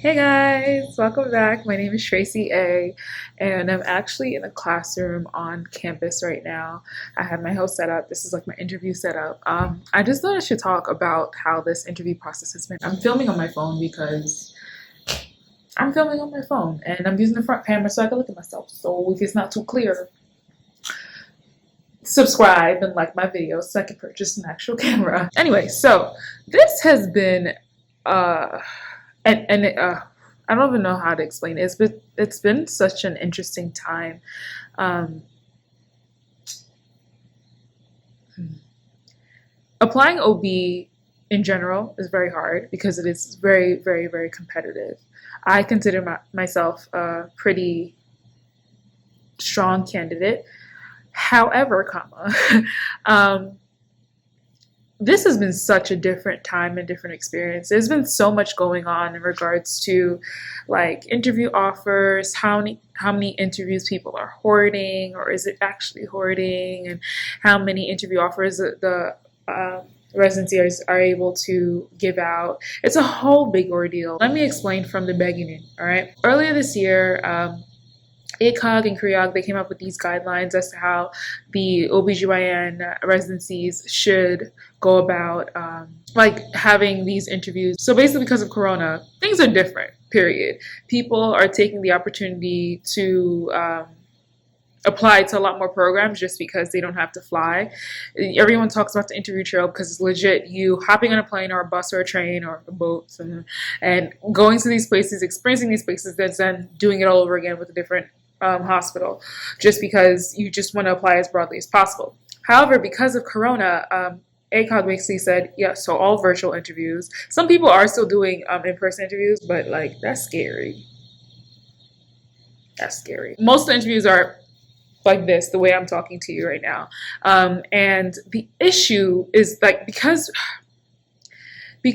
Hey guys, welcome back. My name is Tracy A, and I'm actually in a classroom on campus right now. I have my host set up. This is like my interview setup. I just thought I should talk about how this interview process has been. I'm filming on my phone because I'm filming on my phone and I'm using the front camera so I can look at myself. So if it's not too clear, subscribe and like my videos so I can purchase an actual camera. Anyway, so this has been uh and I don't even know how to explain it. It's been such an interesting time. Um, Applying OB in general is very hard because it is very, very, very competitive. I consider myself a pretty strong candidate. However, um, this has been such a different time and different experience. There's been so much going on in regards to like interview offers, how many interviews people are hoarding, or is it actually hoarding, and how many interview offers the residency are able to give out. It's a whole big ordeal. Let me explain from the beginning. All right. Earlier this year, ACOG and CREOG, they came up with these guidelines as to how the OBGYN residencies should go about like having these interviews. So basically because of Corona, things are different, period. People are taking the opportunity to apply to a lot more programs just because they don't have to fly. Everyone talks about the interview trail because it's legit you hopping on a plane or a bus or a train or a boat and going to these places, experiencing these places, then doing it all over again with a different hospital, just because you just want to apply as broadly as possible. However, because of Corona, ACOG basically said, yeah, so all virtual interviews. Some people are still doing in-person interviews, but like that's scary. That's scary. Most of the interviews are like this, the way I'm talking to you right now. And the issue is like because they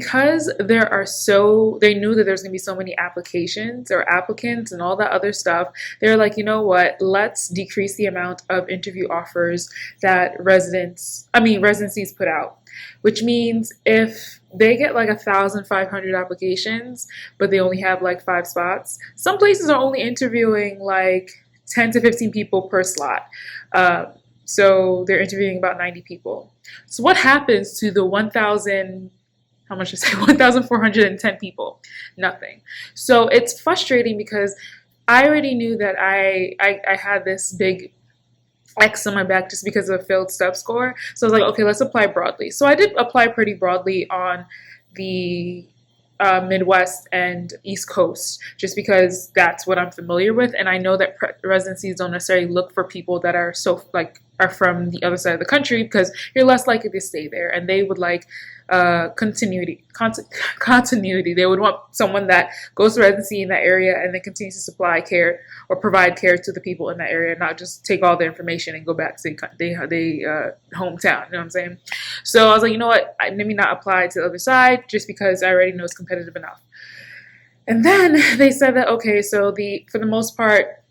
knew that there's going to be so many applications or applicants and all that other stuff. They're like, you know what, let's decrease the amount of interview offers that residencies put out, which means if they get like 1,500 applications but they only have like 5 spots, some places are only interviewing like 10 to 15 people per slot. So they're interviewing about 90 people. So what happens to the 1,410 people? Nothing. So it's frustrating because I already knew that I had this big X on my back just because of a failed step score. So I was like, okay, let's apply broadly. So I did apply pretty broadly on the Midwest and East Coast, just because that's what I'm familiar with, and I know that residencies don't necessarily look for people that are from the other side of the country because you're less likely to stay there, and they would like continuity. They would want someone that goes to residency in that area and then continues to supply care or provide care to the people in that area, not just take all the information and go back to their hometown. You know what I'm saying? So I was like, you know what? Let me not apply to the other side just because I already know it's competitive enough. And then they said that okay, so for the most part,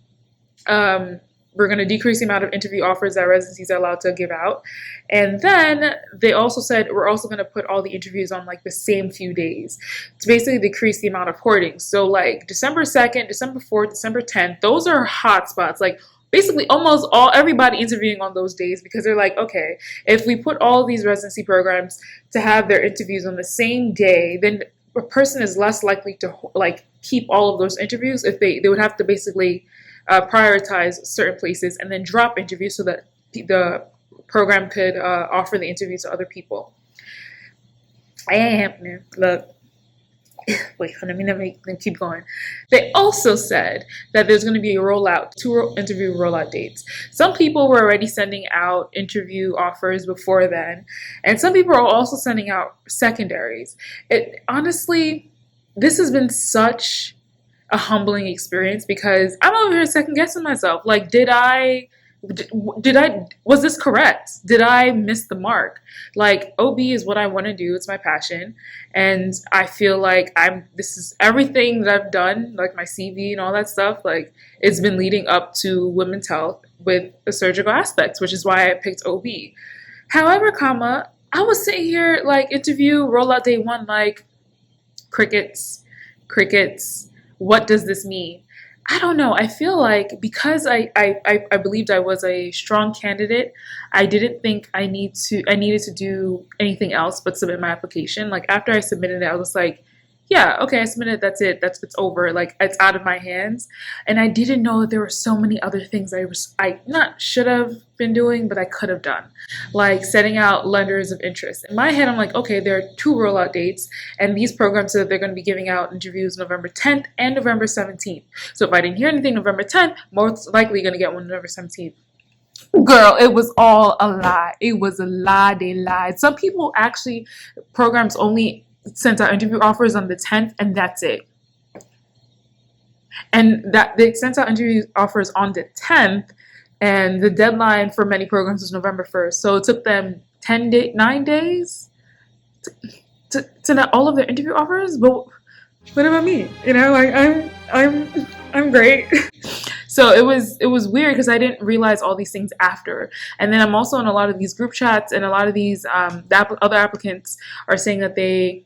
we're going to decrease the amount of interview offers that residencies are allowed to give out. And then they also said we're also going to put all the interviews on like the same few days to basically decrease the amount of hoarding. So like December 2nd, December 4th, December 10th, those are hot spots. Like basically almost everybody interviewing on those days because they're like, okay, if we put all these residency programs to have their interviews on the same day, then a person is less likely to like keep all of those interviews. If they would have to basically prioritize certain places and then drop interviews so that the program could offer the interview to other people. And look, wait, let me keep going. They also said that there's going to be a rollout, 2 interview rollout dates. Some people were already sending out interview offers before then, and some people are also sending out secondaries. Honestly, this has been such a humbling experience because I'm over here second guessing myself. Like, was this correct? Did I miss the mark? Like, OB is what I want to do. It's my passion. And I feel like this is everything that I've done, like my CV and all that stuff. Like, it's been leading up to women's health with the surgical aspects, which is why I picked OB. However, I was sitting here like interview rollout day 1, like crickets. Crickets. What does this mean? I don't know. I feel like because I believed I was a strong candidate, I didn't think I needed to do anything else but submit my application. Like after I submitted it, I was like, yeah, okay, I submitted. That's it. It's over. Like it's out of my hands. And I didn't know that there were so many other things I not should have been doing, but I could have done, like setting out letters of interest. In my head, I'm like, okay, there are two rollout dates, and these programs said they're going to be giving out interviews November 10th and November 17th. So if I didn't hear anything November 10th, most likely going to get one November 17th. Girl, it was all a lie. It was a lie. They lied. Some people actually, programs only sent out interview offers on the 10th, and that's it. And that they sent out interview offers on the 10th, and the deadline for many programs was November 1st. So it took them 9 days to not all of their interview offers. But what about me? You know, like I'm great. So it was weird because I didn't realize all these things after. And then I'm also in a lot of these group chats, and a lot of these other applicants are saying that they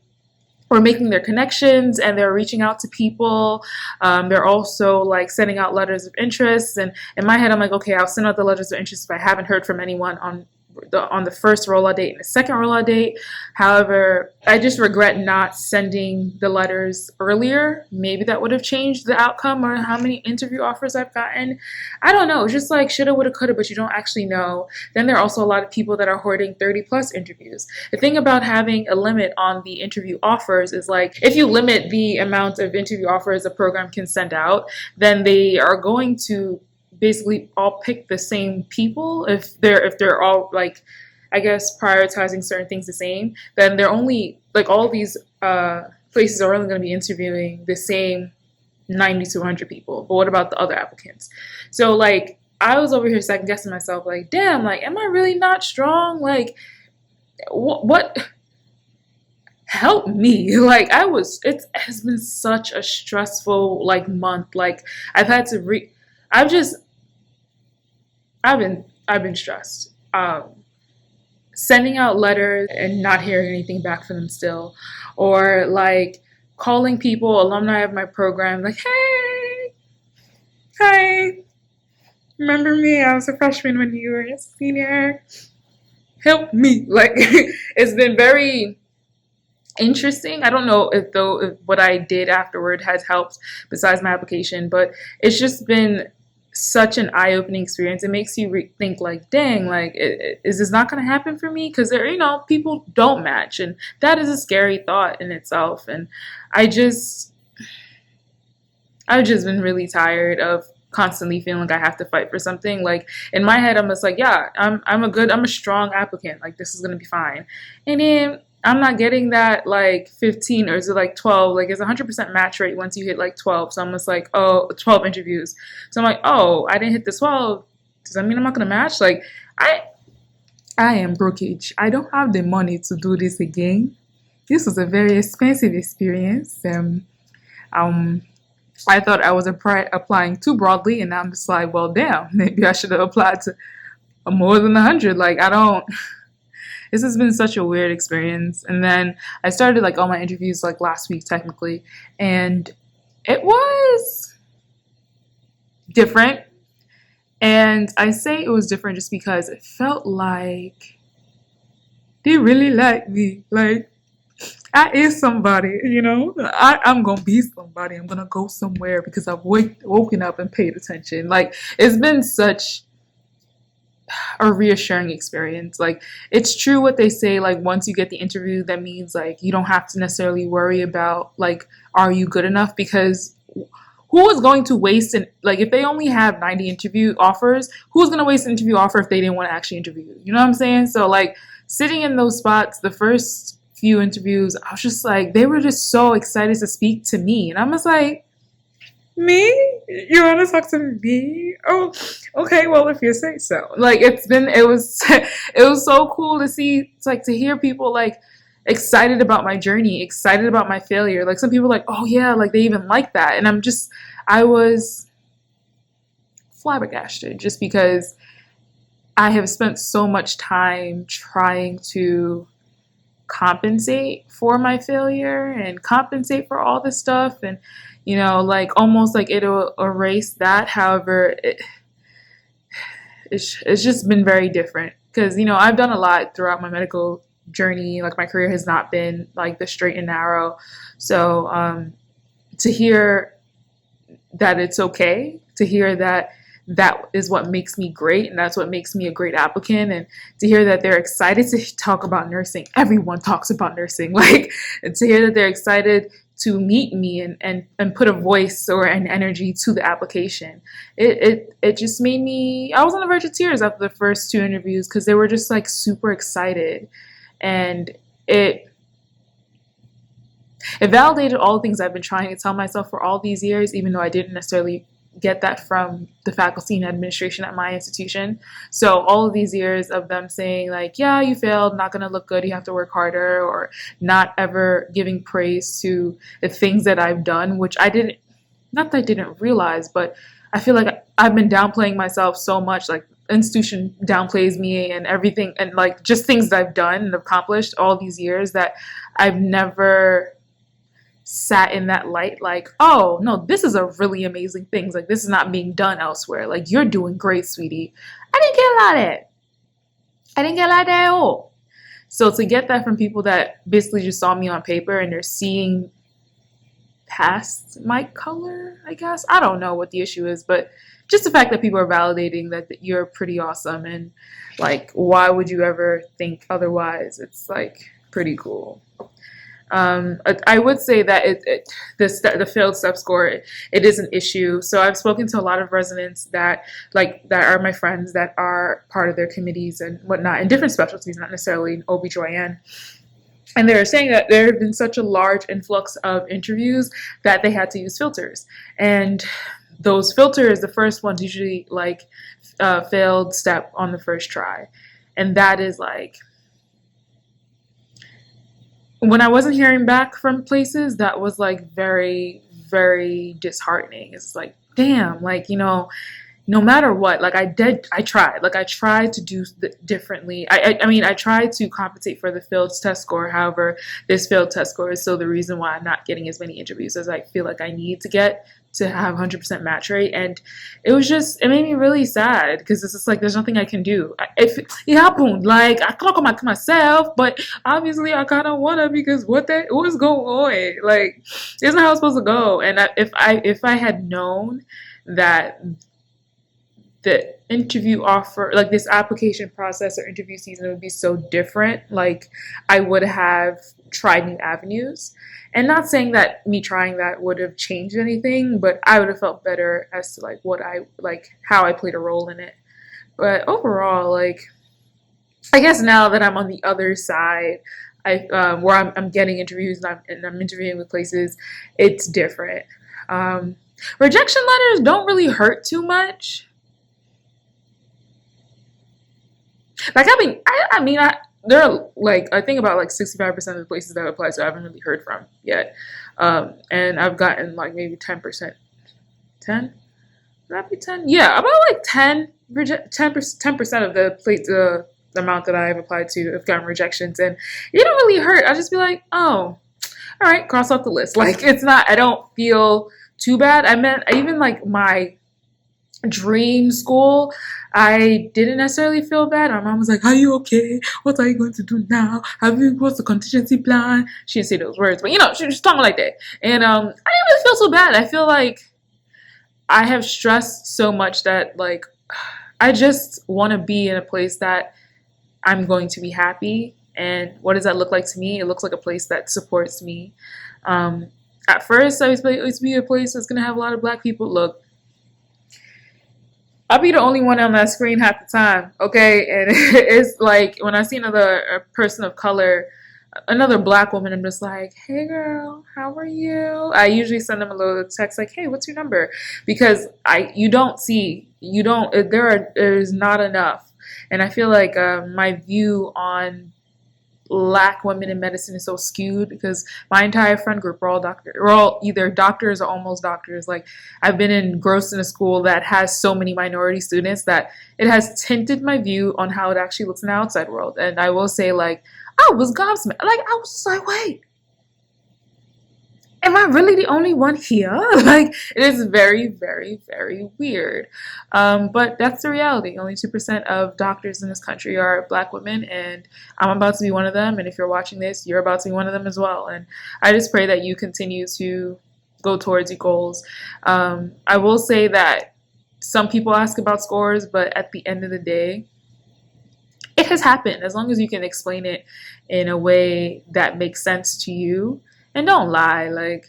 or making their connections and they're reaching out to people. They're also like sending out letters of interest. And in my head, I'm like, okay, I'll send out the letters of interest if I haven't heard from anyone on the first rollout date and the second rollout date. However, I just regret not sending the letters earlier. Maybe that would have changed the outcome or how many interview offers I've gotten. I don't know. It's just like shoulda, woulda, coulda, but you don't actually know. Then there are also a lot of people that are hoarding 30 plus interviews. The thing about having a limit on the interview offers is like if you limit the amount of interview offers a program can send out, then they are going to basically all pick the same people. If they're all like, I guess, prioritizing certain things the same, then they're only like all these places are only going to be interviewing the same 90 to 100 people. But what about the other applicants? So like I was over here second guessing myself, like, damn, like, am I really not strong? Like, what? Help me. Like it has been such a stressful like month. Like I've had to I've been stressed. Sending out letters and not hearing anything back from them still, or like calling people, alumni of my program, like, hey, hi, remember me? I was a freshman when you were a senior. Help me. Like it's been very interesting. I don't know if what I did afterward has helped besides my application, but it's just been such an eye-opening experience. It makes you think like, dang, like is this not going to happen for me? Because there, people don't match, and that is a scary thought in itself. And I've just been really tired of constantly feeling like I have to fight for something. Like in my head, I'm just like, yeah, I'm a strong applicant. Like this is gonna be fine. And then I'm not getting that like 15 or is it like 12? Like it's 100% match rate once you hit like 12. So I'm just like, oh, 12 interviews. So I'm like, oh, I didn't hit the 12. Does that mean I'm not gonna match? Like I am brokeage. I don't have the money to do this again. This was a very expensive experience. I thought I was applying too broadly, and I'm just like, well, damn, maybe I should have applied to more than 100. Like this has been such a weird experience. And then I started like all my interviews like last week technically, and it was different. And I say it was different just because it felt like they really liked me. Like I is somebody, I'm gonna be somebody. I'm gonna go somewhere because I've woken up and paid attention. Like it's been such a reassuring experience. Like it's true what they say, like once you get the interview, that means like you don't have to necessarily worry about like are you good enough, because who is going to waste like if they only have 90 interview offers, who's going to waste an interview offer if they didn't want to actually interview you? You know what I'm saying? So like sitting in those spots, the first few interviews, I was just like, they were just so excited to speak to me, and I'm just like, me? You want to talk to me? Oh, okay. Well, if you say so. Like it was so cool to see, like to hear people like excited about my journey, excited about my failure. Like some people like, oh yeah, like they even like that. And I was flabbergasted just because I have spent so much time trying to compensate for my failure and compensate for all this stuff, and like almost like it'll erase that. However, it's just been very different because I've done a lot throughout my medical journey. Like my career has not been like the straight and narrow. So to hear that it's okay, to hear that that is what makes me great and that's what makes me a great applicant, and to hear that they're excited to talk about nursing. Everyone talks about nursing, like, and to hear that they're excited to meet me and put a voice or an energy to the application. It just made me, I was on the verge of tears after the first two interviews because they were just like super excited, and it validated all the things I've been trying to tell myself for all these years, even though I didn't necessarily get that from the faculty and administration at my institution. So all of these years of them saying like, yeah, you failed, not going to look good, you have to work harder, or not ever giving praise to the things that I've done, which I didn't, not that I didn't realize, but I feel like I've been downplaying myself so much. Like institution downplays me and everything, and like just things that I've done and accomplished all these years that I've never sat in that light, like, oh no, this is a really amazing thing, like this is not being done elsewhere, like you're doing great, sweetie. I didn't get a lot of that. I didn't get a lot of that at all. So to get that from people that basically just saw me on paper and they're seeing past my color, I guess, I don't know what the issue is, but just the fact that people are validating that you're pretty awesome, and like, why would you ever think otherwise? It's like pretty cool. I would say that the failed step score, it is an issue. So I've spoken to a lot of residents that are my friends that are part of their committees and whatnot in different specialties, not necessarily in OB/GYN. And they're saying that there have been such a large influx of interviews that they had to use filters. And those filters, the first one's usually like failed step on the first try. And that is like, when I wasn't hearing back from places, that was like very, very disheartening. It's like, damn, like, no matter what, like I tried to do differently. I mean, I tried to compensate for the failed test score. However, this failed test score is still the reason why I'm not getting as many interviews as I feel like I need to get to have 100% match rate. And it made me really sad because it's just like, there's nothing I can do. If it happened, like I can't come back to myself, but obviously I kind of want to, because what's going on? Like, it's not how it's supposed to go. And if I had known that the interview offer, like this application process or interview season would be so different, like I would have tried new avenues. And not saying that me trying that would have changed anything, but I would have felt better as to like how I played a role in it. But overall, like, I guess now that I'm on the other side, where I'm getting interviews and I'm interviewing with places, it's different. Rejection letters don't really hurt too much. Like, there are like, I think about like 65% of the places that I applied to I haven't really heard from yet. And I've gotten like maybe 10%. 10? Would that be 10? Yeah, about like 10% of the amount that I've applied to have gotten rejections. And it don't really hurt. I just be like, oh, all right, cross off the list. Like, it's not, I don't feel too bad. Even like my dream school, I didn't necessarily feel bad. My mom was like, are you okay? What are you going to do now? What's the contingency plan? She didn't say those words, but she was talking like that. And I didn't really feel so bad. I feel like I have stressed so much that like I just want to be in a place that I'm going to be happy. And what does that look like to me? It looks like a place that supports me. At first, I used to be a place that's going to have a lot of Black people. Look, I'll be the only one on that screen half the time, okay? And it's like, when I see another person of color, another Black woman, I'm just like, hey girl, how are you? I usually send them a little text like, hey, what's your number? Because there's not enough. And I feel like my view on Black women in medicine is so skewed because my entire friend group, we're all either doctors or almost doctors. Like, I've been engrossed in a school that has so many minority students that it has tinted my view on how it actually looks in the outside world. And I will say, like, I was gobsmacked. Like, I was like, wait, am I really the only one here? Like, it is very, very, very weird. But that's the reality. Only 2% of doctors in this country are Black women, and I'm about to be one of them. And if you're watching this, you're about to be one of them as well. And I just pray that you continue to go towards your goals. I will say that some people ask about scores, but at the end of the day, it has happened. As long as you can explain it in a way that makes sense to you, and don't lie. Like,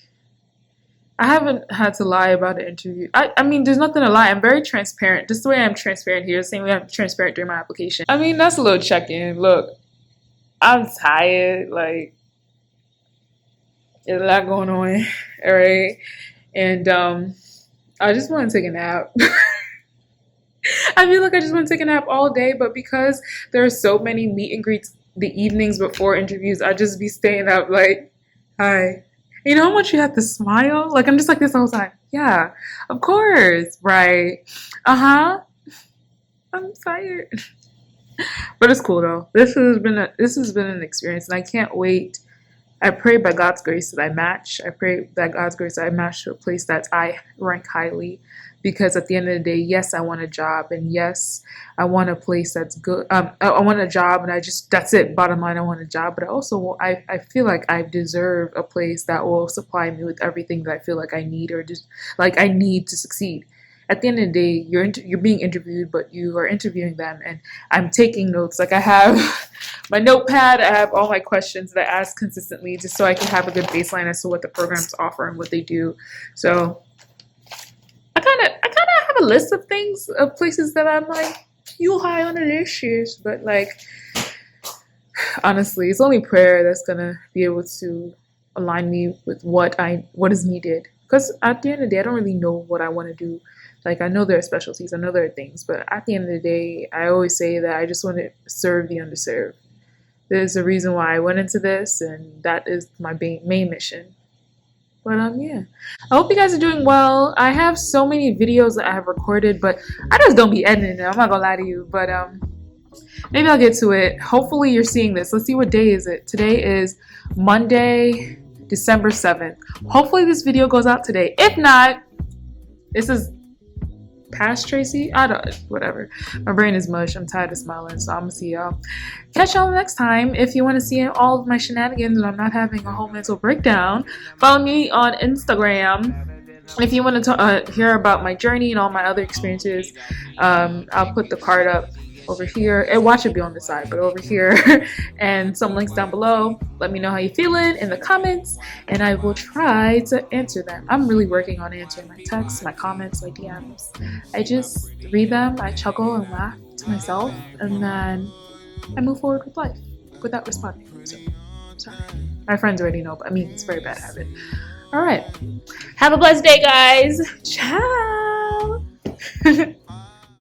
I haven't had to lie about an interview. I mean, there's nothing to lie. I'm very transparent. Just the way I'm transparent here, the same way I'm transparent during my application. I mean, that's a little check-in. Look, I'm tired. Like, there's a lot going on. All right. And I just want to take a nap. I feel like I just want to take a nap all day, but because there are so many meet and greets the evenings before interviews, I just be staying up like, hi. You know how much you have to smile? Like, I'm just like this the whole time. Yeah, of course. Right. Uh-huh. I'm tired. But it's cool though. This has been an experience, and I can't wait. I pray by God's grace that I match. I pray by God's grace that I match to a place that I rank highly. Because at the end of the day, yes, I want a job, and yes, I want a place that's good. I want a job, and that's it. Bottom line, I want a job, but I feel like I deserve a place that will supply me with everything that I feel like I need, or just like I need to succeed. At the end of the day, you're being interviewed, but you are interviewing them, and I'm taking notes. Like, I have my notepad, I have all my questions that I ask consistently, just so I can have a good baseline as to what the programs offer and what they do. So I kind of have a list of things, of places that I'm like, you high on the list, yes. But like, honestly, it's only prayer that's gonna be able to align me with what is needed. Because at the end of the day, I don't really know what I want to do. Like, I know there are specialties, I know there are things, but at the end of the day, I always say that I just want to serve the underserved. There's a reason why I went into this, and that is my main mission. But yeah, I hope you guys are doing well. I have so many videos that I have recorded, but I just don't be editing them. I'm not gonna lie to you, but maybe I'll get to it. Hopefully you're seeing this. Let's see, what day is it? Today is Monday, December 7th. Hopefully this video goes out today. If not, this is past Tracy. I don't, whatever. My brain is mush. I'm tired of smiling, so I'm gonna see y'all. Catch y'all next time. If you want to see all of my shenanigans and I'm not having a whole mental breakdown, follow me on Instagram. If you want to hear about my journey and all my other experiences, I'll put the card up over here. And watch it be on the side, but over here, and some links down below. Let me know how you're feeling in the comments, and I will try to answer them. I'm really working on answering my texts, my comments, my DMs. I just read them, I chuckle and laugh to myself, and then I move forward with life without responding. So, sorry. My friends already know, but I mean, it's a very bad habit. All right. Have a blessed day, guys. Ciao.